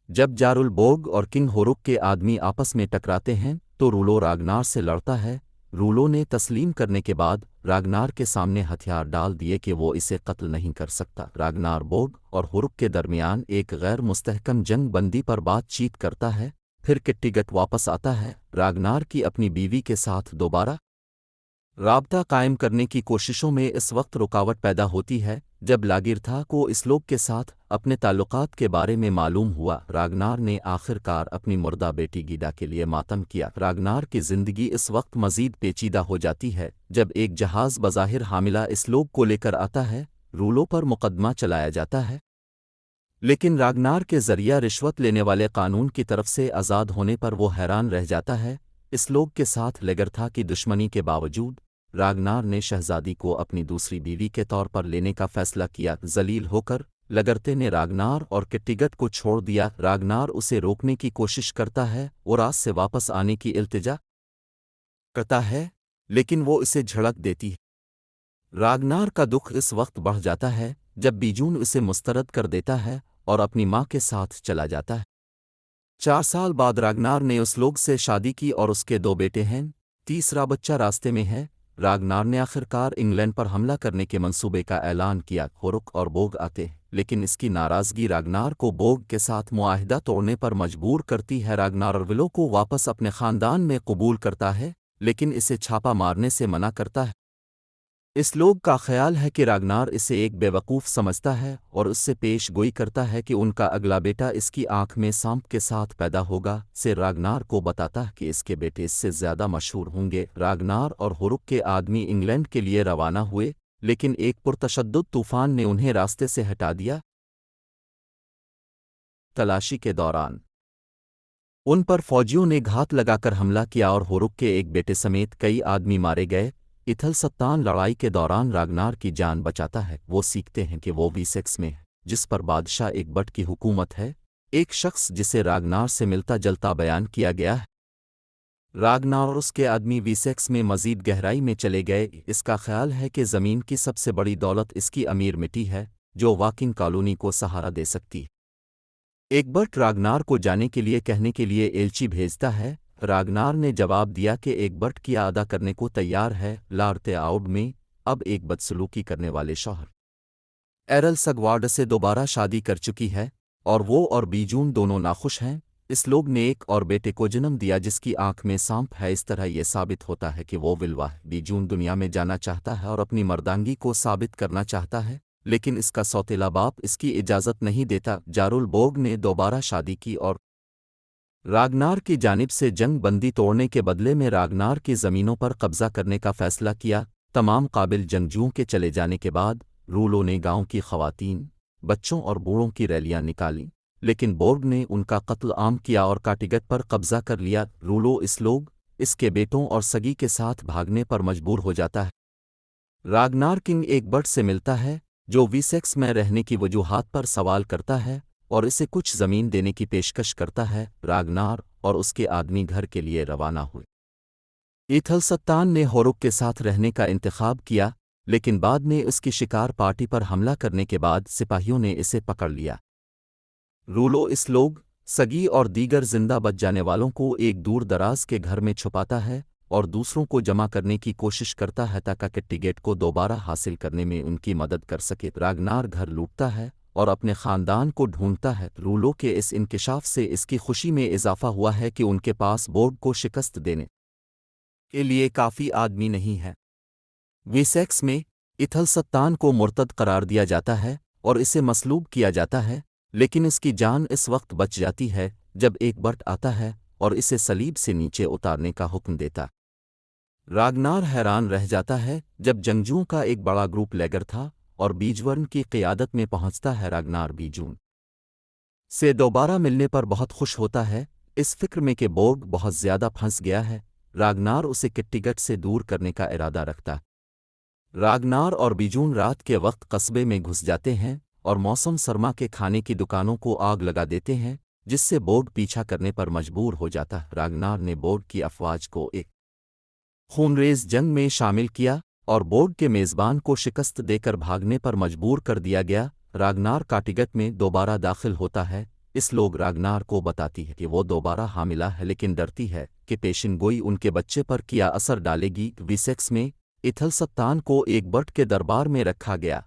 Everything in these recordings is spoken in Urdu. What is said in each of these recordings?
جب جارل بورگ اور کنگ ہوروک کے آدمی آپس میں ٹکراتے ہیں تو رولو راگنار سے لڑتا ہے۔ رولو نے تسلیم کرنے کے بعد راگنار کے سامنے ہتھیار ڈال دیے کہ وہ اسے قتل نہیں کر سکتا۔ راگنار بورگ اور ہوروک کے درمیان ایک غیر مستحکم جنگ بندی پر بات چیت کرتا ہے، پھر کٹیگٹ واپس آتا ہے۔ راگنار کی اپنی بیوی کے ساتھ دوبارہ رابطہ قائم کرنے کی کوششوں میں اس وقت رکاوٹ پیدا ہوتی ہے جب لاگرتھا کو اسلوک کے ساتھ اپنے تعلقات کے بارے میں معلوم ہوا۔ راگنار نے آخر کار اپنی مردہ بیٹی گیڈا کے لیے ماتم کیا۔ راگنار کی زندگی اس وقت مزید پیچیدہ ہو جاتی ہے جب ایک جہاز بظاہر حاملہ اسلوک کو لے کر آتا ہے۔ رولو پر مقدمہ چلایا جاتا ہے، لیکن راگنار کے ذریعہ رشوت لینے والے قانون کی طرف سے آزاد ہونے پر وہ حیران رہ جاتا ہے۔ اسلوک کے ساتھ لیگرتھا کی دشمنی کے باوجود راگنار نے شہزادی کو اپنی دوسری بیوی کے طور پر لینے کا فیصلہ کیا۔ ذلیل ہو کر لگرتے نے راگنار اور کٹیگٹ کو چھوڑ دیا۔ راگنار اسے روکنے کی کوشش کرتا ہے اور راز سے واپس آنے کی التجا کرتا ہے، لیکن وہ اسے جھڑک دیتی ہے۔ راگنار کا دکھ اس وقت بڑھ جاتا ہے جب بیجون اسے مسترد کر دیتا ہے اور اپنی ماں کے ساتھ چلا جاتا ہے۔ 4 سال بعد راگنار نے اس لوگ سے شادی کی اور اس کے 2 بیٹے ہیں، تیسرا بچہ راستے میں ہے۔ راگنار نے آخرکار انگلینڈ پر حملہ کرنے کے منصوبے کا اعلان کیا۔ ہوروک اور بورگ آتے ہیں، لیکن اس کی ناراضگی راگنار کو بورگ کے ساتھ معاہدہ توڑنے پر مجبور کرتی ہے۔ راگنار ارولو کو واپس اپنے خاندان میں قبول کرتا ہے، لیکن اسے چھاپا مارنے سے منع کرتا ہے۔ اس لوگ کا خیال ہے کہ راگنار اسے ایک بیوقوف سمجھتا ہے اور اس سے پیش گوئی کرتا ہے کہ ان کا اگلا بیٹا اس کی آنکھ میں سانپ کے ساتھ پیدا ہوگا۔ سے راگنار کو بتاتا ہے کہ اس کے بیٹے اس سے زیادہ مشہور ہوں گے۔ راگنار اور ہوروک کے آدمی انگلینڈ کے لیے روانہ ہوئے، لیکن ایک پرتشدد طوفان نے انہیں راستے سے ہٹا دیا۔ تلاشی کے دوران ان پر فوجیوں نے گھات لگا کر حملہ کیا اور ہوروک کے ایک بیٹے سمیت کئی آدمی مارے گئے۔ ایتھلستان لڑائی کے دوران راگنار کی جان بچاتا ہے۔ وہ سیکھتے ہیں کہ وہ ویسیکس میں ہے، جس پر بادشاہ ایک بٹ کی حکومت ہے، ایک شخص جسے راگنار سے ملتا جلتا بیان کیا گیا ہے۔ راگنار اور اس کے آدمی ویسیکس میں مزید گہرائی میں چلے گئے۔ اس کا خیال ہے کہ زمین کی سب سے بڑی دولت اس کی امیر مٹی ہے جو واکنگ کالونی کو سہارا دے سکتی ہے۔ ایک بٹ راگنار کو جانے کے لیے کہنے کے لیے ایلچی بھیجتا ہے۔ راگنار نے جواب دیا کہ ایک بٹ کیا ادا کرنے کو تیار ہے۔ لارتے آؤڈ میں اب ایک بدسلوکی کرنے والے شوہر ایرل سگوارڈ سے دوبارہ شادی کر چکی ہے اور وہ اور بیجون دونوں ناخوش ہیں۔ اس لوگ نے ایک اور بیٹے کو جنم دیا جس کی آنکھ میں سانپ ہے۔ اس طرح یہ ثابت ہوتا ہے کہ وہ ولوا ہے۔ بیجون دنیا میں جانا چاہتا ہے اور اپنی مردانگی کو ثابت کرنا چاہتا ہے، لیکن اس کا سوتیلا باپ اس کی اجازت نہیں دیتا۔ جارل بورگ نے دوبارہ شادی کی اور راگنار کی جانب سے جنگ بندی توڑنے کے بدلے میں راگنار کی زمینوں پر قبضہ کرنے کا فیصلہ کیا۔ تمام قابل جنگجوؤں کے چلے جانے کے بعد رولو نے گاؤں کی خواتین، بچوں اور بوڑھوں کی ریلیاں نکالیں، لیکن بورگ نے ان کا قتل عام کیا اور کاٹیگٹ پر قبضہ کر لیا۔ رولو اس لوگ اس کے بیٹوں اور سگی کے ساتھ بھاگنے پر مجبور ہو جاتا ہے۔ راگنار کنگ ایک بٹ سے ملتا ہے جو ویسیکس میں رہنے کی وجوہات پر سوال کرتا ہے اور اسے کچھ زمین دینے کی پیشکش کرتا ہے۔ راگنار اور اس کے آدمی گھر کے لیے روانہ ہوئے۔ ایتھلستان نے ہوروک کے ساتھ رہنے کا انتخاب کیا، لیکن بعد میں اس کی شکار پارٹی پر حملہ کرنے کے بعد سپاہیوں نے اسے پکڑ لیا۔ رولو اس لوگ، سگی اور دیگر زندہ بچ جانے والوں کو ایک دور دراز کے گھر میں چھپاتا ہے اور دوسروں کو جمع کرنے کی کوشش کرتا ہے تاکہ کٹیگٹ کو دوبارہ حاصل کرنے میں ان کی مدد کر سکے۔ راگنار گھر لوٹتا ہے اور اپنے خاندان کو ڈھونڈتا ہے۔ رولو کے اس انکشاف سے اس کی خوشی میں اضافہ ہوا ہے کہ ان کے پاس بورگ کو شکست دینے کے لیے کافی آدمی نہیں ہے۔ ویسیکس میں ایتھلستان کو مرتد قرار دیا جاتا ہے اور اسے مصلوب کیا جاتا ہے، لیکن اس کی جان اس وقت بچ جاتی ہے جب ایک بٹ آتا ہے اور اسے صلیب سے نیچے اتارنے کا حکم دیتا۔ راگنار حیران رہ جاتا ہے جب جنگجوؤں کا ایک بڑا گروپ لیگرتھا اور بیجورن کی قیادت میں پہنچتا ہے۔ راگنار بیجون سے دوبارہ ملنے پر بہت خوش ہوتا ہے، اس فکر میں کہ بورگ بہت زیادہ پھنس گیا ہے۔ راگنار اسے کٹیگٹ سے دور کرنے کا ارادہ رکھتا ہے۔ راگنار اور بیجون رات کے وقت قصبے میں گھس جاتے ہیں اور موسم سرما کے کھانے کی دکانوں کو آگ لگا دیتے ہیں، جس سے بورگ پیچھا کرنے پر مجبور ہو جاتا ہے۔ راگنار نے بورگ کی افواج کو ایک خونریز جنگ میں شامل کیا اور بورگ کے میزبان کو شکست دے کر بھاگنے پر مجبور کر دیا گیا۔ راگنار کاٹیگٹ میں دوبارہ داخل ہوتا ہے، اس لوگ راگنار کو بتاتی ہے کہ وہ دوبارہ حاملہ ہے، لیکن ڈرتی ہے کہ پیشن گوئی ان کے بچے پر کیا اثر ڈالے گی۔ ویسیکس میں ایتھل ستان کو ایک بٹ کے دربار میں رکھا گیا۔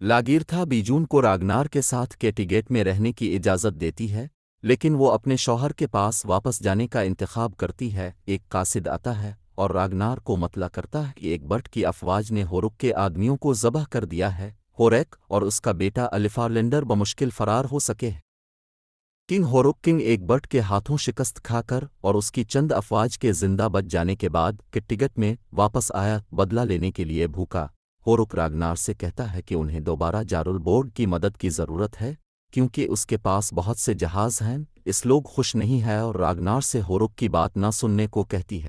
لاگیرتھا بیجون کو راگنار کے ساتھ کیٹیگیٹ میں رہنے کی اجازت دیتی ہے، لیکن وہ اپنے شوہر کے پاس واپس جانے کا انتخاب کرتی ہے۔ ایک قاصد آتا ہے اور راگنار کو مطلع کرتا ہے کہ ایک بٹ کی افواج نے ہورک کے آدمیوں کو ذبح کر دیا ہے۔ ہوریک اور اس کا بیٹا الفارلینڈر بمشکل فرار ہو سکے ہیں۔ کنگ ہورک کنگ ایک بٹ کے ہاتھوں شکست کھا کر اور اس کی چند افواج کے زندہ بچ جانے کے بعد کٹیگٹ میں واپس آیا، بدلہ لینے کے لیے بھوکا۔ ہورک راگنار سے کہتا ہے کہ انہیں دوبارہ جارل بورگ کی مدد کی ضرورت ہے کیونکہ اس کے پاس بہت سے جہاز ہیں۔ اس لوگ خوش نہیں ہے اور راگنار سے ہورک کی بات نہ سننے کو کہتی ہے۔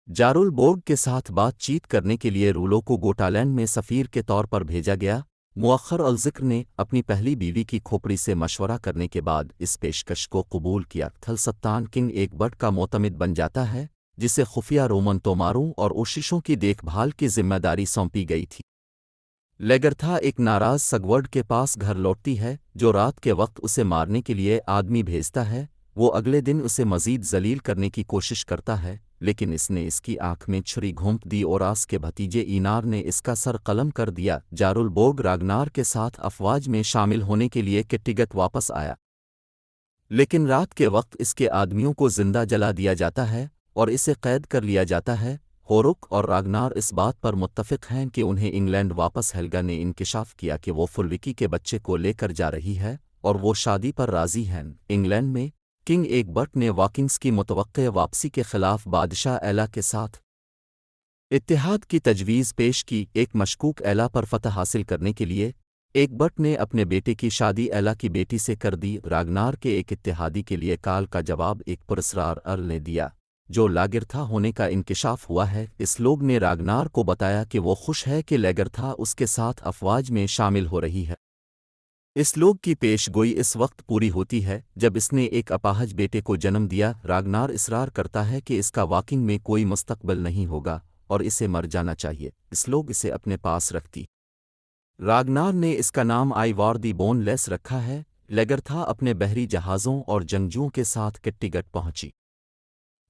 جارل بورگ کے ساتھ بات چیت کرنے کے لیے رولو کو گوٹالینڈ میں سفیر کے طور پر بھیجا گیا۔ مؤخر الذکر نے اپنی پہلی بیوی کی کھوپڑی سے مشورہ کرنے کے بعد اس پیشکش کو قبول کیا۔ تھل ستان کنگ ایک بٹ کا معتمد بن جاتا ہے جسے خفیہ رومن توماروں اور اوششوں کی دیکھ بھال کی ذمہ داری سونپی گئی تھی۔ لیگرتھا ایک ناراض سگورڈ کے پاس گھر لوٹتی ہے جو رات کے وقت اسے مارنے کے لیے آدمی بھیجتا ہے۔ وہ اگلے دن اسے مزید ذلیل کرنے کی کوشش کرتا ہے، لیکن اس نے اس کی آنکھ میں چھری گھونپ دی اور آس کے بھتیجے اینار نے اس کا سر قلم کر دیا۔ جارل بورگ راگنار کے ساتھ افواج میں شامل ہونے کے لیے کٹیگت واپس آیا، لیکن رات کے وقت اس کے آدمیوں کو زندہ جلا دیا جاتا ہے اور اسے قید کر لیا جاتا ہے۔ ہورک اور راگنار اس بات پر متفق ہیں کہ انہیں انگلینڈ واپس ہیلگا نے انکشاف کیا کہ وہ فلوکی کے بچے کو لے کر جا رہی ہے اور وہ شادی پر راضی ہیں۔ انگلینڈ میں کنگ ایک بٹ نے واکنگز کی متوقع واپسی کے خلاف بادشاہ ایلا کے ساتھ اتحاد کی تجویز پیش کی۔ ایک مشکوک ایلا پر فتح حاصل کرنے کے لیے ایک بٹ نے اپنے بیٹے کی شادی ایلا کی بیٹی سے کر دی۔ راگنار کے ایک اتحادی کے لیے کال کا جواب ایک پراسرار ارل نے دیا جو لاگرتھا ہونے کا انکشاف ہوا ہے۔ اس لوگ نے راگنار کو بتایا کہ وہ خوش ہے کہ لیگرتھا اس کے ساتھ افواج میں شامل ہو رہی ہے۔ اس لوگ کی پیش گوئی اس وقت پوری ہوتی ہے جب اس نے ایک اپاہج بیٹے کو جنم دیا۔ راگنار اصرار کرتا ہے کہ اس کا واکنگ میں کوئی مستقبل نہیں ہوگا اور اسے مر جانا چاہیے۔ اس لوگ اسے اپنے پاس رکھتی۔ راگنار نے اس کا نام آئی وار دی بون لیس رکھا ہے۔ لیگرتھا اپنے بحری جہازوں اور جنگجوؤں کے ساتھ کٹیگٹ پہنچی۔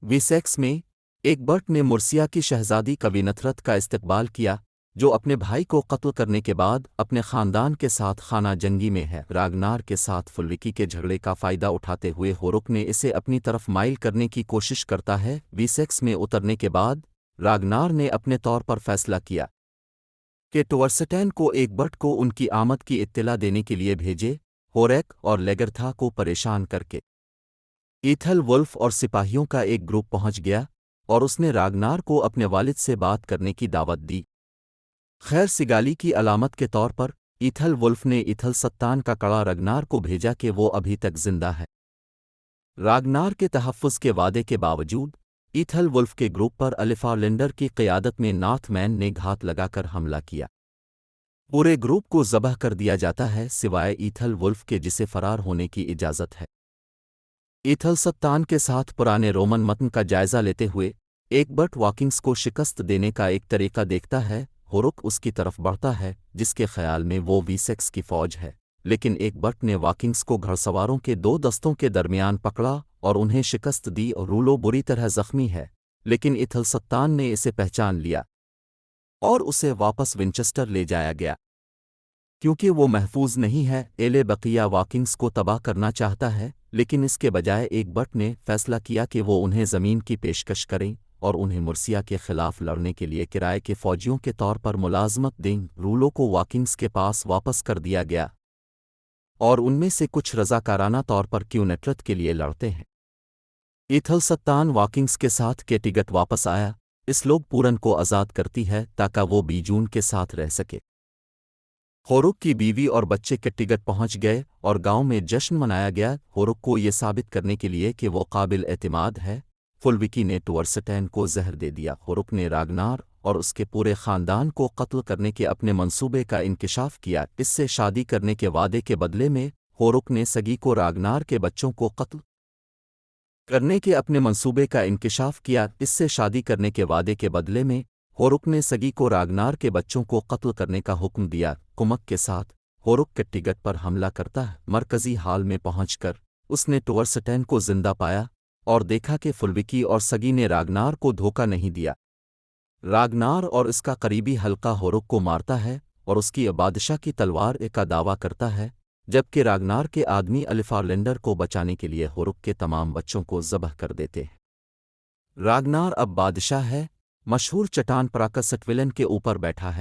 ویسیکس میں ایک بٹ نے مرسیا کی شہزادی کوینتھرت کا استقبال کیا جو اپنے بھائی کو قتل کرنے کے بعد اپنے خاندان کے ساتھ خانہ جنگی میں ہے۔ راگنار کے ساتھ فلوکی کے جھگڑے کا فائدہ اٹھاتے ہوئے ہورک نے اسے اپنی طرف مائل کرنے کی کوشش کرتا ہے۔ ویسیکس میں اترنے کے بعد راگنار نے اپنے طور پر فیصلہ کیا کہ ٹورسٹین کو ایک بٹ کو ان کی آمد کی اطلاع دینے کے لیے بھیجے۔ ہوریک اور لیگرتھا کو پریشان کر کے ایتھل ولف اور سپاہیوں کا ایک گروپ پہنچ گیا اور اس نے راگنار کو اپنے والد سے بات کرنے کی دعوت دی۔ خیر سگالی کی علامت کے طور پر ایتھل ولف نے ایتھل ستان کا کڑا راگنار کو بھیجا کہ وہ ابھی تک زندہ ہے۔ راگنار کے تحفظ کے وعدے کے باوجود ایتھل ولف کے گروپ پر الفارلینڈر کی قیادت میں نارتھ مین نے گھات لگا کر حملہ کیا۔ پورے گروپ کو ذبح کر دیا جاتا ہے سوائے ایتھل ولف کے جسے فرار ہونے کی اجازت ہے۔ ایتھل ستان کے ساتھ پرانے رومن متن کا جائزہ لیتے ہوئے ایک بٹ واکنگز کو شکست دینے کا ایک طریقہ دیکھتا ہے۔ ہورک اس کی طرف بڑھتا ہے جس کے خیال میں وہ ویسیکس کی فوج ہے، لیکن ایک بٹ نے واکنگز کو گھڑ سواروں کے دو دستوں کے درمیان پکڑا اور انہیں شکست دی اور رولو بری طرح زخمی ہے، لیکن ایتھل ستان نے اسے پہچان لیا اور اسے واپس ونچسٹر لے جایا گیا۔ کیونکہ وہ محفوظ نہیں ہے، ایلے بقیہ واکنگز کو تباہ کرنا چاہتا ہے، لیکن اس کے بجائے ایک بٹ نے فیصلہ کیا کہ وہ انہیں زمین کی پیشکش کریں اور انہیں مرسیا کے خلاف لڑنے کے لیے کرائے کے فوجیوں کے طور پر ملازمت دیں۔ رولو کو واکنگز کے پاس واپس کر دیا گیا اور ان میں سے کچھ رضاکارانہ طور پر کیونیٹرت کے لیے لڑتے ہیں۔ ایتھل ستان واکنگز کے ساتھ کیٹیگٹ واپس آیا۔ اس لوگ پورن کو آزاد کرتی ہے تاکہ وہ بیجون کے ساتھ رہ سکے۔ ہورک کی بیوی اور بچے کٹیگٹ پہنچ گئے اور گاؤں میں جشن منایا گیا۔ ہورک کو یہ ثابت کرنے کے لیے کہ وہ قابل اعتماد ہے، فلوکی نے ٹورسٹین کو زہر دے دیا۔ ہورک نے راگنار اور اس کے پورے خاندان کو قتل کرنے کے اپنے منصوبے کا انکشاف کیا۔ اس سے شادی کرنے کے وعدے کے بدلے میں ہورک نے سگی کو راگنار کے بچوں کو قتل کرنے کے اپنے منصوبے کا انکشاف کیا۔ اس سے شادی کرنے کے وعدے کے بدلے میں ہورک نے سگی کو راگنار کے بچوں کو قتل کرنے کا حکم دیا۔ کمک کے ساتھ ہوروک کے ٹگٹ پر حملہ کرتا ہے۔ مرکزی حال میں پہنچ کر اس نے ٹورسٹین کو زندہ پایا اور دیکھا کہ فلوکی اور سگی نے راگنار کو دھوکہ نہیں دیا۔ راگنار اور اس کا قریبی حلقہ ہوروک کو مارتا ہے اور اس کی بادشاہ کی تلوار کا دعویٰ کرتا ہے، جبکہ راگنار کے آدمی الفارلینڈر کو بچانے کے لیے ہوروک کے تمام بچوں کو ذبح کر دیتے ہیں۔ راگنار اب بادشاہ ہے، مشہور چٹان پراکسٹویلن کے اوپر بیٹھا ہے۔